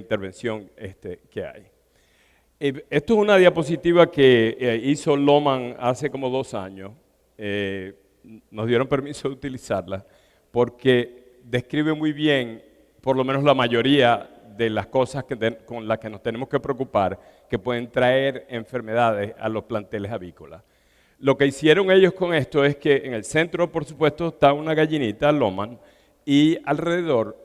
intervención que hay. Esto es una diapositiva que hizo Lohmann hace como 2 años. Nos dieron permiso de utilizarla porque describe muy bien, por lo menos la mayoría de las cosas con las que nos tenemos que preocupar, que pueden traer enfermedades a los planteles avícolas. Lo que hicieron ellos con esto es que en el centro, por supuesto, está una gallinita, Lohmann, y alrededor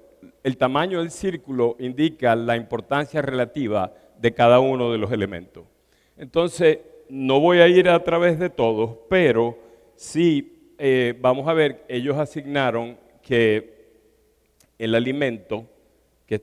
el tamaño del círculo indica la importancia relativa de cada uno de los elementos. Entonces, no voy a ir a través de todos, pero sí vamos a ver, ellos asignaron que el alimento, que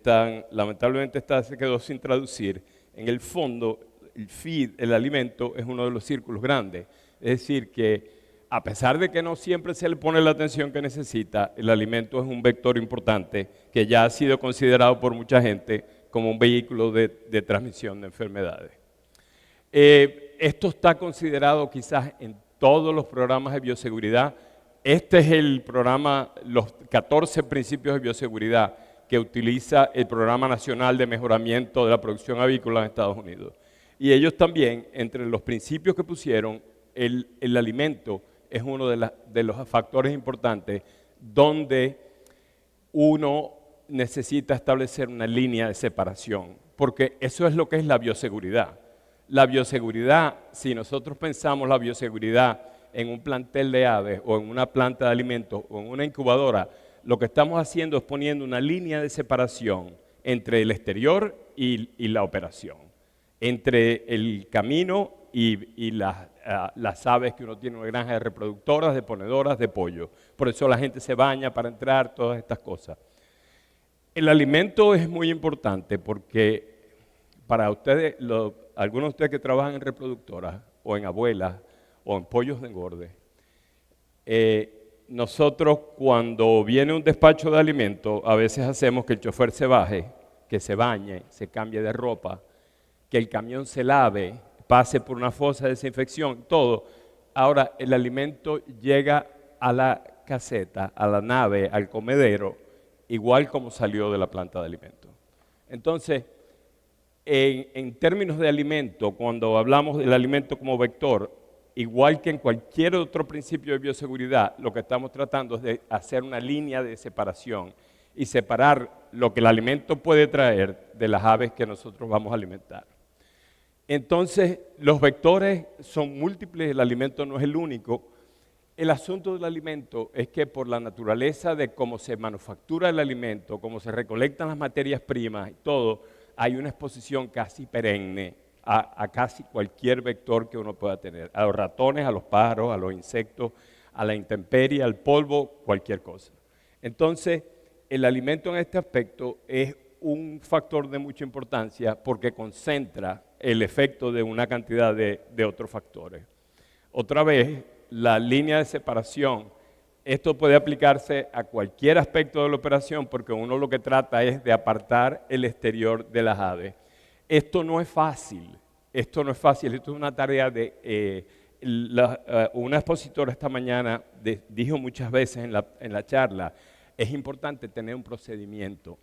lamentablemente se quedó sin traducir, en el fondo, el feed, el alimento, es uno de los círculos grandes. Es decir, que a pesar de que no siempre se le pone la atención que necesita, el alimento es un vector importante que ya ha sido considerado por mucha gente como un vehículo de transmisión de enfermedades. Esto está considerado quizás en todos los programas de bioseguridad. Este es el programa, los 14 principios de bioseguridad que utiliza el Programa Nacional de Mejoramiento de la Producción Avícola en Estados Unidos. Y ellos también, entre los principios que pusieron, el alimento es uno de los factores importantes donde uno necesita establecer una línea de separación, porque eso es lo que es la bioseguridad. La bioseguridad, si nosotros pensamos la bioseguridad en un plantel de aves o en una planta de alimentos o en una incubadora, lo que estamos haciendo es poniendo una línea de separación entre el exterior y la operación, entre el camino y las aves que uno tiene en una granja de reproductoras, de ponedoras, de pollo. Por eso la gente se baña para entrar, todas estas cosas. El alimento es muy importante porque para ustedes, algunos de ustedes que trabajan en reproductoras o en abuelas o en pollos de engorde, nosotros cuando viene un despacho de alimentos, a veces hacemos que el chofer se baje, que se bañe, se cambie de ropa, que el camión se lave, pase por una fosa de desinfección, todo. Ahora el alimento llega a la caseta, a la nave, al comedero, igual como salió de la planta de alimentos. Entonces, en términos de alimento, cuando hablamos del alimento como vector, igual que en cualquier otro principio de bioseguridad, lo que estamos tratando es de hacer una línea de separación y separar lo que el alimento puede traer de las aves que nosotros vamos a alimentar. Entonces, los vectores son múltiples, el alimento no es el único. El asunto del alimento es que por la naturaleza de cómo se manufactura el alimento, cómo se recolectan las materias primas y todo, hay una exposición casi perenne a casi cualquier vector que uno pueda tener, a los ratones, a los pájaros, a los insectos, a la intemperie, al polvo, cualquier cosa. Entonces, el alimento en este aspecto es un factor de mucha importancia porque concentra el efecto de una cantidad de otros factores. Otra vez, la línea de separación, esto puede aplicarse a cualquier aspecto de la operación porque uno lo que trata es de apartar el exterior de las aves. Esto no es fácil, esto es una tarea de... una expositora esta mañana dijo muchas veces en la charla, es importante tener un procedimiento.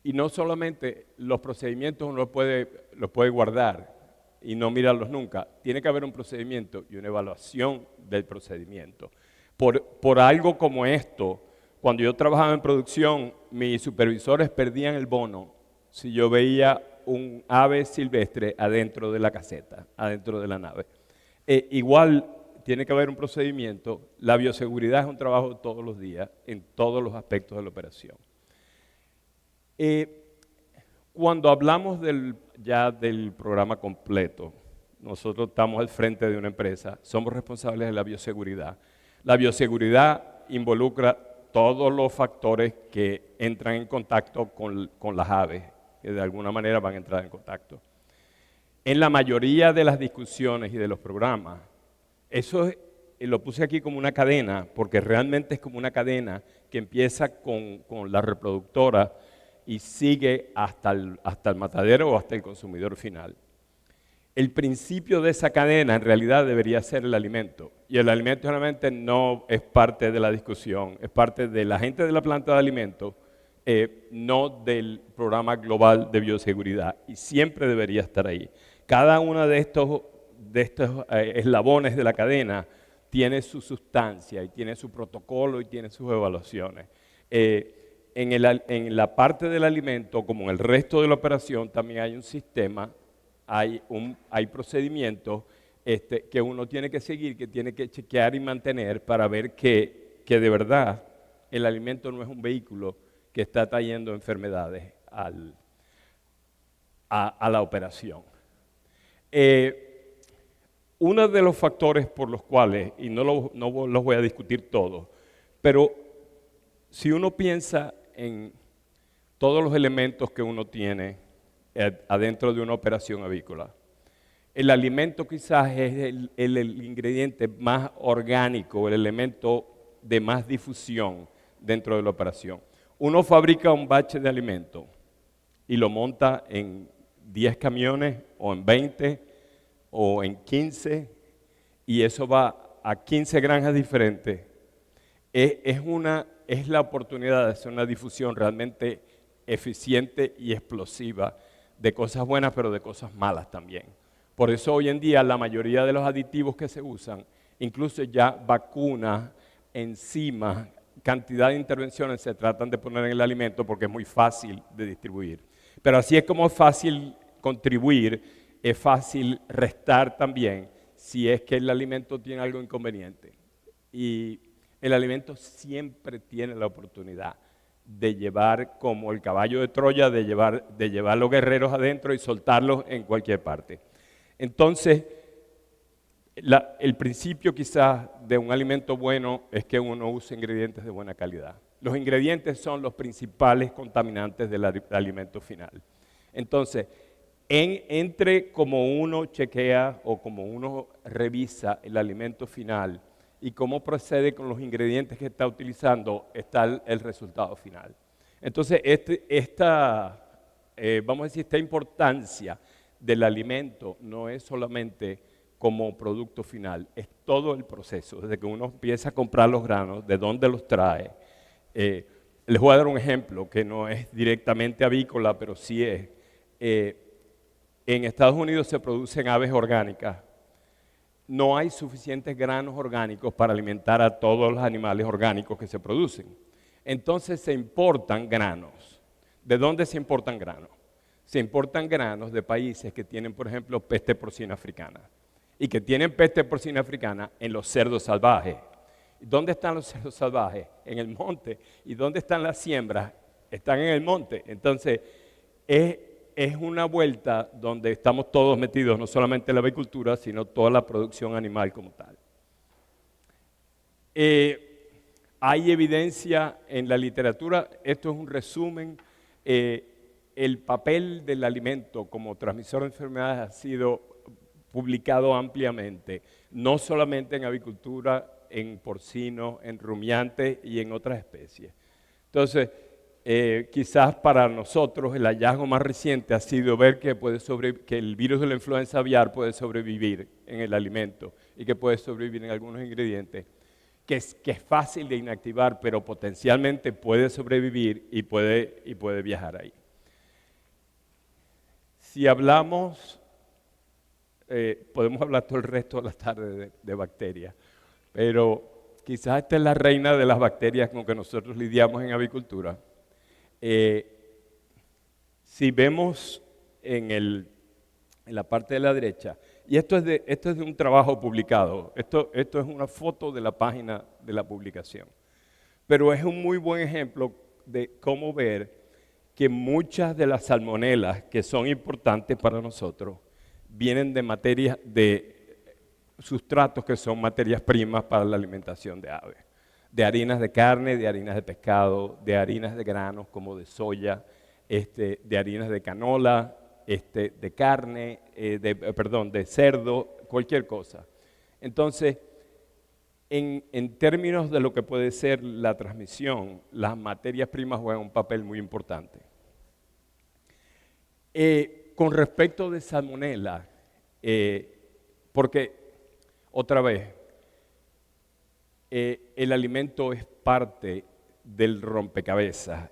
Y no solamente los procedimientos uno los puede guardar y no mirarlos nunca. Tiene que haber un procedimiento y una evaluación del procedimiento. Por algo como esto, cuando yo trabajaba en producción, mis supervisores perdían el bono si yo veía un ave silvestre adentro de la caseta, adentro de la nave. Igual tiene que haber un procedimiento. La bioseguridad es un trabajo de todos los días, en todos los aspectos de la operación. Cuando hablamos ya del programa completo, nosotros estamos al frente de una empresa, somos responsables de la bioseguridad. La bioseguridad involucra todos los factores que entran en contacto con las aves, que de alguna manera van a entrar en contacto. En la mayoría de las discusiones y de los programas, eso lo puse aquí como una cadena, porque realmente es como una cadena que empieza con la reproductora y sigue hasta el matadero o hasta el consumidor final. El principio de esa cadena en realidad debería ser el alimento. Y el alimento realmente no es parte de la discusión, es parte de la gente de la planta de alimentos no del programa global de bioseguridad, y siempre debería estar ahí. Cada uno de estos eslabones de la cadena tiene su sustancia y tiene su protocolo y tiene sus evaluaciones. En la parte del alimento, como en el resto de la operación, también hay un sistema, hay procedimientos que uno tiene que seguir, que tiene que chequear y mantener para ver que de verdad el alimento no es un vehículo que está trayendo enfermedades a la operación. Uno de los factores por los cuales, y no los voy a discutir todos, pero si uno piensa en todos los elementos que uno tiene adentro de una operación avícola, el alimento quizás es el ingrediente más orgánico, el elemento de más difusión dentro de la operación. Uno fabrica un bache de alimento y lo monta en 10 camiones o en 20 o en 15, y eso va a 15 granjas diferentes. Es la oportunidad de hacer una difusión realmente eficiente y explosiva de cosas buenas, pero de cosas malas también. Por eso hoy en día la mayoría de los aditivos que se usan, incluso ya vacunas, enzimas, cantidad de intervenciones se tratan de poner en el alimento porque es muy fácil de distribuir. Pero así es como es fácil contribuir, es fácil restar también si es que el alimento tiene algo inconveniente. Y el alimento siempre tiene la oportunidad de llevar, como el caballo de Troya, de llevar los guerreros adentro y soltarlos en cualquier parte. Entonces, el principio quizás de un alimento bueno es que uno use ingredientes de buena calidad. Los ingredientes son los principales contaminantes del alimento final. Entonces, entre como uno chequea o como uno revisa el alimento final y cómo procede con los ingredientes que está utilizando, está el resultado final. Entonces, vamos a decir, esta importancia del alimento no es solamente como producto final, es todo el proceso, desde que uno empieza a comprar los granos, de dónde los trae. Les voy a dar un ejemplo que no es directamente avícola, pero sí es. En Estados Unidos se producen aves orgánicas. No hay suficientes granos orgánicos para alimentar a todos los animales orgánicos que se producen. Entonces se importan granos. ¿De dónde se importan granos? Se importan granos de países que tienen, por ejemplo, peste porcina africana. Y que tienen peste porcina africana en los cerdos salvajes. ¿Dónde están los cerdos salvajes? En el monte. ¿Y dónde están las siembras? Están en el monte. Entonces, es una vuelta donde estamos todos metidos, no solamente la avicultura, sino toda la producción animal como tal. Hay evidencia en la literatura, esto es un resumen, el papel del alimento como transmisor de enfermedades ha sido publicado ampliamente, no solamente en avicultura, en porcino, en rumiantes y en otras especies. Entonces, quizás para nosotros el hallazgo más reciente ha sido ver que el virus de la influenza aviar puede sobrevivir en el alimento y que puede sobrevivir en algunos ingredientes, que es fácil de inactivar, pero potencialmente puede sobrevivir y puede viajar ahí. Si hablamos, podemos hablar todo el resto de la tarde de bacterias, pero quizás esta es la reina de las bacterias con que nosotros lidiamos en avicultura. Si vemos en la parte de la derecha, y esto es de un trabajo publicado, esto es una foto de la página de la publicación, pero es un muy buen ejemplo de cómo ver que muchas de las salmonelas que son importantes para nosotros vienen de sustratos que son materias primas para la alimentación de aves. De harinas de carne, de harinas de pescado, de harinas de granos como de soya, de harinas de canola, de carne, de cerdo, cualquier cosa. Entonces, en términos de lo que puede ser la transmisión, las materias primas juegan un papel muy importante. Con respecto de salmonela, porque otra vez, el alimento es parte del rompecabezas.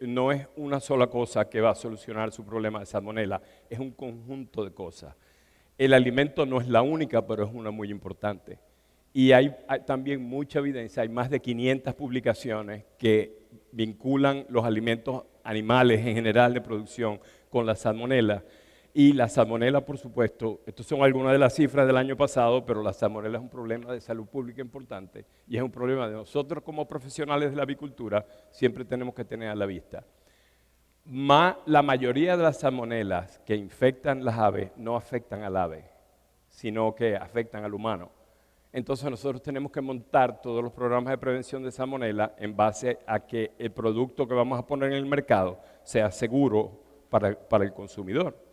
No es una sola cosa que va a solucionar su problema de salmonela, es un conjunto de cosas. El alimento no es la única, pero es una muy importante. Y hay también mucha evidencia, hay más de 500 publicaciones que vinculan los alimentos animales en general de producción con la salmonela. Y la salmonela, por supuesto, estas son algunas de las cifras del año pasado, pero la salmonela es un problema de salud pública importante y es un problema de nosotros como profesionales de la avicultura, siempre tenemos que tener a la vista. La mayoría de las salmonelas que infectan las aves no afectan al ave, sino que afectan al humano. Entonces nosotros tenemos que montar todos los programas de prevención de salmonela en base a que el producto que vamos a poner en el mercado sea seguro para el consumidor.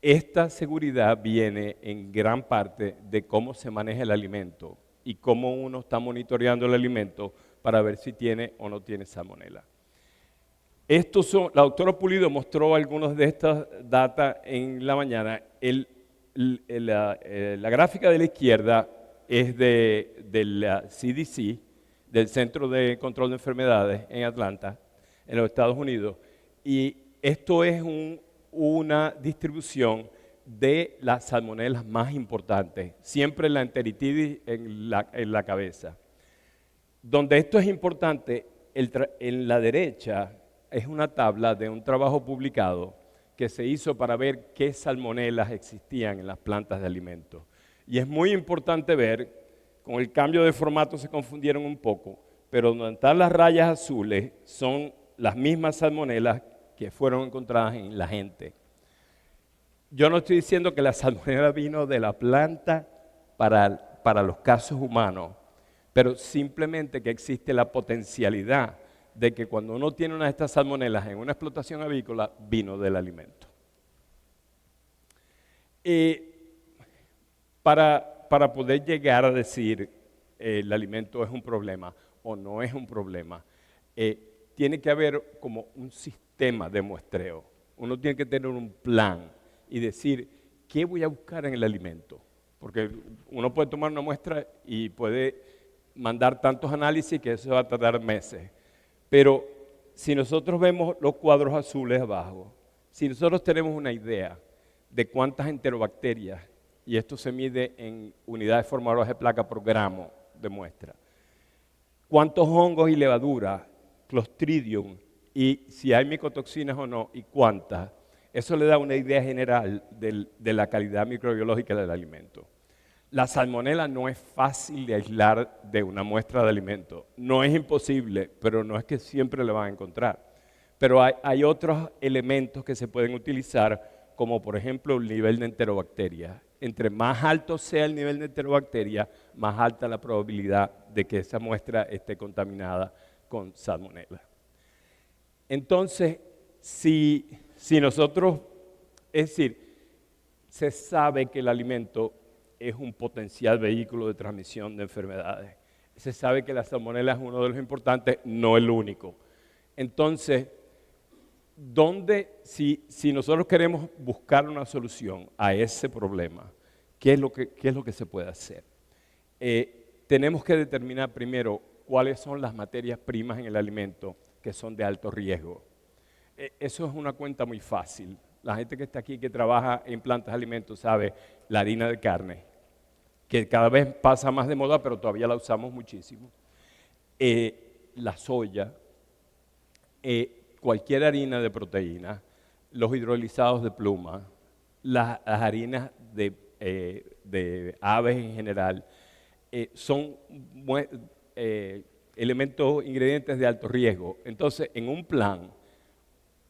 Esta seguridad viene en gran parte de cómo se maneja el alimento y cómo uno está monitoreando el alimento para ver si tiene o no tiene salmonela. La doctora Pulido mostró algunos de estas datos en la mañana. La gráfica de la izquierda es del CDC, del Centro de Control de Enfermedades en Atlanta, en los Estados Unidos, y esto es una distribución de las salmonelas más importantes, siempre la enteritidis en la cabeza. Donde esto es importante, en la derecha es una tabla de un trabajo publicado que se hizo para ver qué salmonelas existían en las plantas de alimentos. Y es muy importante ver, con el cambio de formato se confundieron un poco, pero donde están las rayas azules son las mismas salmonelas que fueron encontradas en la gente. Yo no estoy diciendo que la salmonela vino de la planta para los casos humanos, pero simplemente que existe la potencialidad de que cuando uno tiene una de estas salmonelas en una explotación avícola, vino del alimento. Para poder llegar a decir el alimento es un problema o no es un problema, tiene que haber como un sistema de muestreo. Uno tiene que tener un plan y decir, ¿qué voy a buscar en el alimento? Porque uno puede tomar una muestra y puede mandar tantos análisis que eso va a tardar meses. Pero si nosotros vemos los cuadros azules abajo, si nosotros tenemos una idea de cuántas enterobacterias, y esto se mide en unidades formadoras de placa por gramo de muestra, cuántos hongos y levaduras, Clostridium, y si hay micotoxinas o no, y cuántas, eso le da una idea general de la calidad microbiológica del alimento. La salmonela no es fácil de aislar de una muestra de alimento. No es imposible, pero no es que siempre le van a encontrar. Pero hay otros elementos que se pueden utilizar, como por ejemplo el nivel de enterobacterias. Entre más alto sea el nivel de enterobacterias, más alta la probabilidad de que esa muestra esté contaminada con salmonela. Entonces, si nosotros, es decir, se sabe que el alimento es un potencial vehículo de transmisión de enfermedades. Se sabe que la salmonela es uno de los importantes, no el único. Entonces, si nosotros queremos buscar una solución a ese problema, ¿qué es lo que se puede hacer? Tenemos que determinar primero cuáles son las materias primas en el alimento que son de alto riesgo. Eso es una cuenta muy fácil. La gente que está aquí, que trabaja en plantas de alimentos, sabe la harina de carne, que cada vez pasa más de moda, pero todavía la usamos muchísimo. La soya, cualquier harina de proteína, los hidrolizados de pluma, las harinas de aves en general, son elementos, ingredientes de alto riesgo. Entonces, en un plan,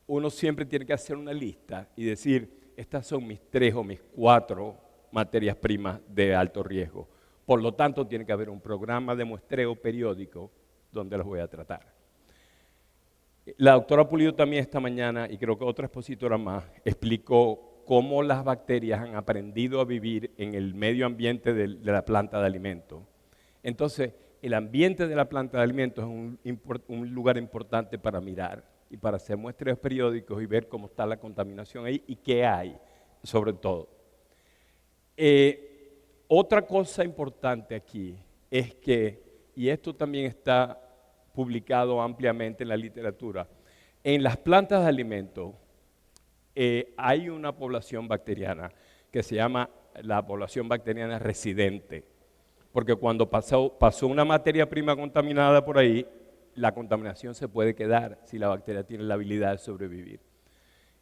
uno siempre tiene que hacer una lista y decir, estas son mis 3 o mis 4 materias primas de alto riesgo. Por lo tanto, tiene que haber un programa de muestreo periódico donde los voy a tratar. La doctora Pulido también esta mañana, y creo que otra expositora más, explicó cómo las bacterias han aprendido a vivir en el medio ambiente de la planta de alimentos. Entonces, el ambiente de la planta de alimentos es un lugar importante para mirar y para hacer muestreos periódicos y ver cómo está la contaminación ahí y qué hay, sobre todo. Otra cosa importante aquí es que y esto también está publicado ampliamente en la literatura, en las plantas de alimento hay una población bacteriana que se llama la población bacteriana residente, porque cuando pasó una materia prima contaminada por ahí, la contaminación se puede quedar si la bacteria tiene la habilidad de sobrevivir.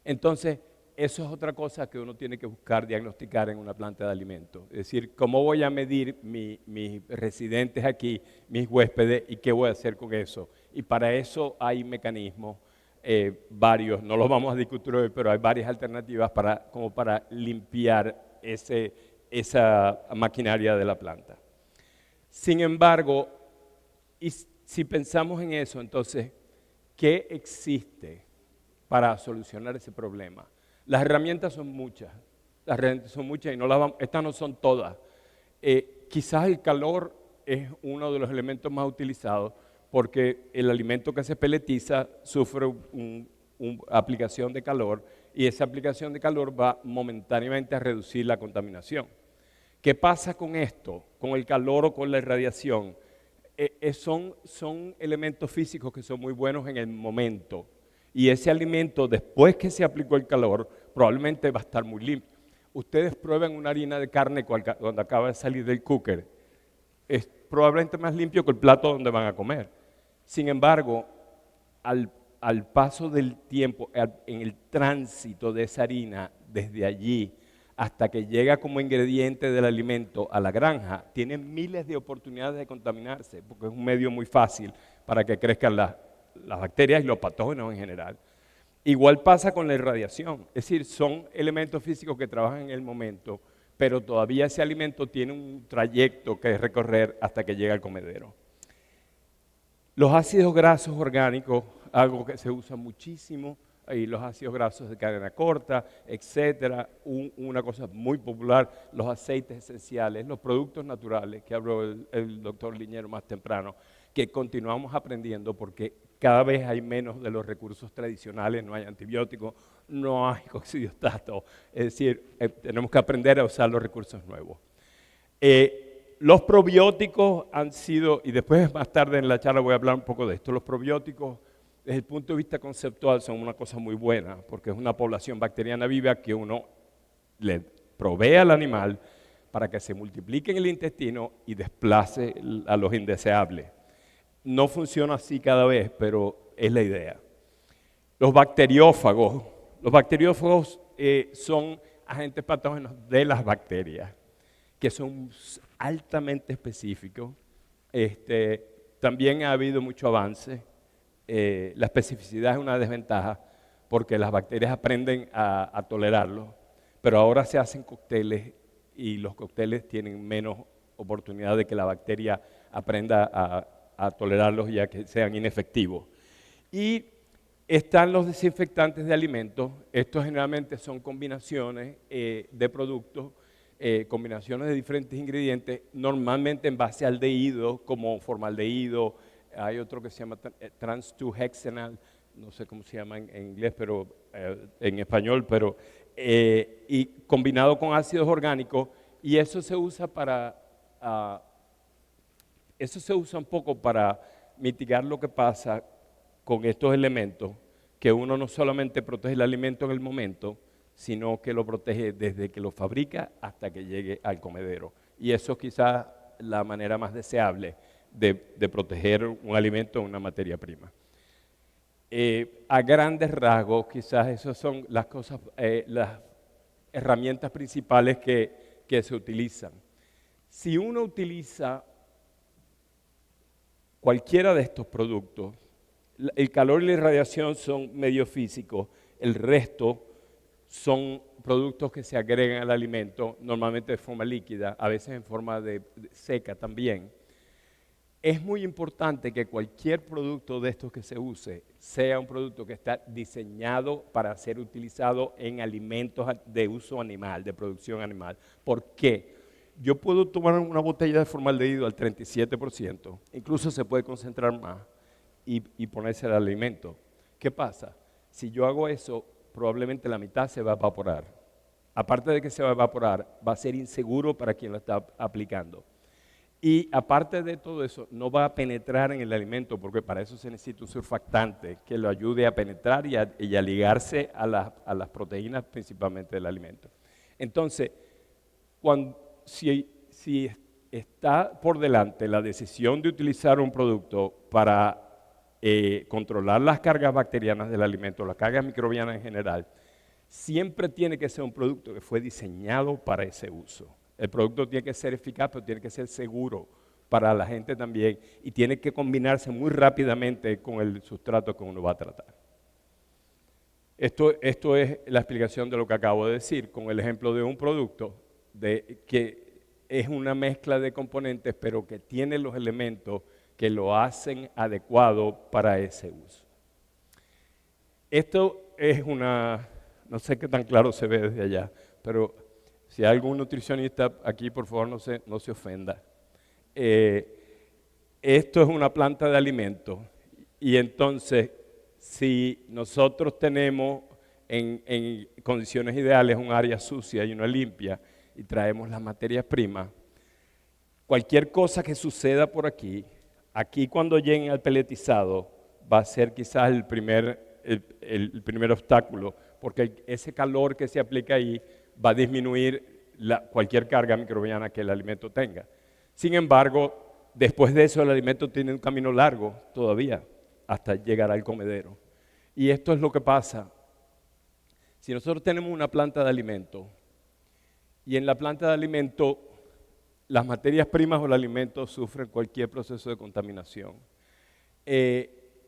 Entonces, eso es otra cosa que uno tiene que buscar diagnosticar en una planta de alimentos. Es decir, ¿cómo voy a medir mis residentes aquí, mis huéspedes, y qué voy a hacer con eso? Y para eso hay mecanismos, varios, no los vamos a discutir hoy, pero hay varias alternativas como para limpiar esa maquinaria de la planta. Sin embargo, y si pensamos en eso, entonces, ¿qué existe para solucionar ese problema? Las herramientas son muchas, y estas no son todas. Quizás el calor es uno de los elementos más utilizados porque el alimento que se peletiza sufre una aplicación de calor y esa aplicación de calor va momentáneamente a reducir la contaminación. ¿Qué pasa con esto, con el calor o con la irradiación? Son elementos físicos que son muy buenos en el momento. Y ese alimento, después que se aplicó el calor, probablemente va a estar muy limpio. Ustedes prueben una harina de carne cuando acaba de salir del cooker. Es probablemente más limpio que el plato donde van a comer. Sin embargo, al paso del tiempo, en el tránsito de esa harina, desde allí hasta que llega como ingrediente del alimento a la granja, tiene miles de oportunidades de contaminarse, porque es un medio muy fácil para que crezcan las bacterias y los patógenos en general. Igual pasa con la irradiación, es decir, son elementos físicos que trabajan en el momento, pero todavía ese alimento tiene un trayecto que recorrer hasta que llega al comedero. Los ácidos grasos orgánicos, algo que se usa muchísimo, y los ácidos grasos de cadena corta, etcétera, una cosa muy popular, los aceites esenciales, los productos naturales, que habló el doctor Liñero más temprano, que continuamos aprendiendo porque cada vez hay menos de los recursos tradicionales, no hay antibióticos, no hay coccidiostato, es decir, tenemos que aprender a usar los recursos nuevos. Los probióticos han sido, y después más tarde en la charla voy a hablar un poco de esto, los probióticos desde el punto de vista conceptual son una cosa muy buena, porque es una población bacteriana viva que uno le provee al animal para que se multiplique en el intestino y desplace a los indeseables. No funciona así cada vez, pero es la idea. Los bacteriófagos son agentes patógenos de las bacterias, que son altamente específicos. También ha habido mucho avance. La especificidad es una desventaja porque las bacterias aprenden a tolerarlo, pero ahora se hacen cócteles y los cócteles tienen menos oportunidad de que la bacteria aprenda a tolerarlos y a que sean inefectivos. Y están los desinfectantes de alimentos. Estos generalmente son combinaciones de productos, combinaciones de diferentes ingredientes, normalmente en base al aldehído, como formaldehído. Hay otro que se llama trans-2-hexenal, no sé cómo se llama en inglés, pero en español, pero y combinado con ácidos orgánicos, y eso se usa un poco para mitigar lo que pasa con estos elementos, que uno no solamente protege el alimento en el momento, sino que lo protege desde que lo fabrica hasta que llegue al comedero. Y eso es quizás la manera más deseable de proteger un alimento o una materia prima. A grandes rasgos, quizás esas son las cosas, las herramientas principales que se utilizan. Si uno utiliza cualquiera de estos productos, el calor y la irradiación son medios físicos, el resto son productos que se agregan al alimento, normalmente de forma líquida, a veces en forma de seca también. Es muy importante que cualquier producto de estos que se use sea un producto que está diseñado para ser utilizado en alimentos de uso animal, de producción animal. ¿Por qué? Yo puedo tomar una botella de formaldehído al 37%, incluso se puede concentrar más y ponerse el alimento. ¿Qué pasa? Si yo hago eso, probablemente la mitad se va a evaporar. Aparte de que se va a evaporar, va a ser inseguro para quien lo está aplicando. Y aparte de todo eso, no va a penetrar en el alimento, porque para eso se necesita un surfactante que lo ayude a penetrar y a ligarse a las proteínas principalmente del alimento. Entonces, si está por delante la decisión de utilizar un producto para controlar las cargas bacterianas del alimento, las cargas microbianas en general, siempre tiene que ser un producto que fue diseñado para ese uso. El producto tiene que ser eficaz, pero tiene que ser seguro para la gente también y tiene que combinarse muy rápidamente con el sustrato que uno va a tratar. Esto es la explicación de lo que acabo de decir, con el ejemplo de un producto que es una mezcla de componentes, pero que tiene los elementos que lo hacen adecuado para ese uso. Esto es no sé qué tan claro se ve desde allá, pero si hay algún nutricionista aquí, por favor, no se ofenda. Esto es una planta de alimento y entonces, si nosotros tenemos en condiciones ideales un área sucia y una limpia y traemos las materias primas, cualquier cosa que suceda por aquí cuando lleguen al peletizado va a ser quizás el primer obstáculo, porque ese calor que se aplica ahí va a disminuir cualquier carga microbiana que el alimento tenga. Sin embargo, después de eso el alimento tiene un camino largo todavía hasta llegar al comedero. Y esto es lo que pasa. Si nosotros tenemos una planta de alimento y en la planta de alimento las materias primas o el alimento sufren cualquier proceso de contaminación,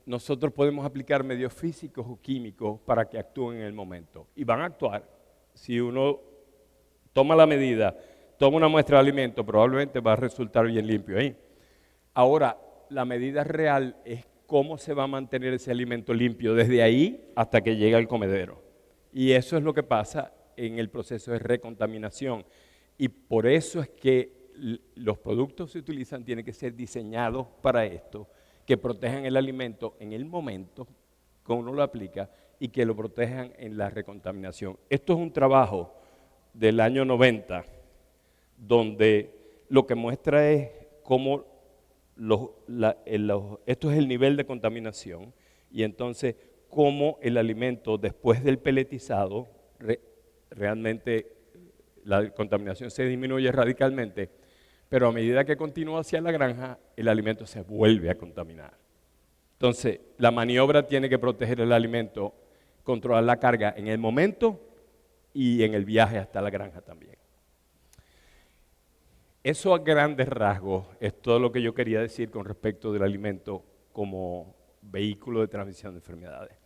nosotros podemos aplicar medios físicos o químicos para que actúen en el momento. Y van a actuar. Si uno toma la medida, toma una muestra de alimento, probablemente va a resultar bien limpio ahí. Ahora, la medida real es cómo se va a mantener ese alimento limpio desde ahí hasta que llegue al comedero. Y eso es lo que pasa en el proceso de recontaminación. Y por eso es que los productos que se utilizan tienen que ser diseñados para esto, que protejan el alimento en el momento que uno lo aplica y que lo protejan en la recontaminación. Esto es un trabajo del año 90, donde lo que muestra es cómo esto es el nivel de contaminación y entonces cómo el alimento después del peletizado realmente la contaminación se disminuye radicalmente, pero a medida que continúa hacia la granja, el alimento se vuelve a contaminar. Entonces, la maniobra tiene que proteger el alimento, controlar la carga en el momento y en el viaje hasta la granja también. Eso a grandes rasgos es todo lo que yo quería decir con respecto del alimento como vehículo de transmisión de enfermedades.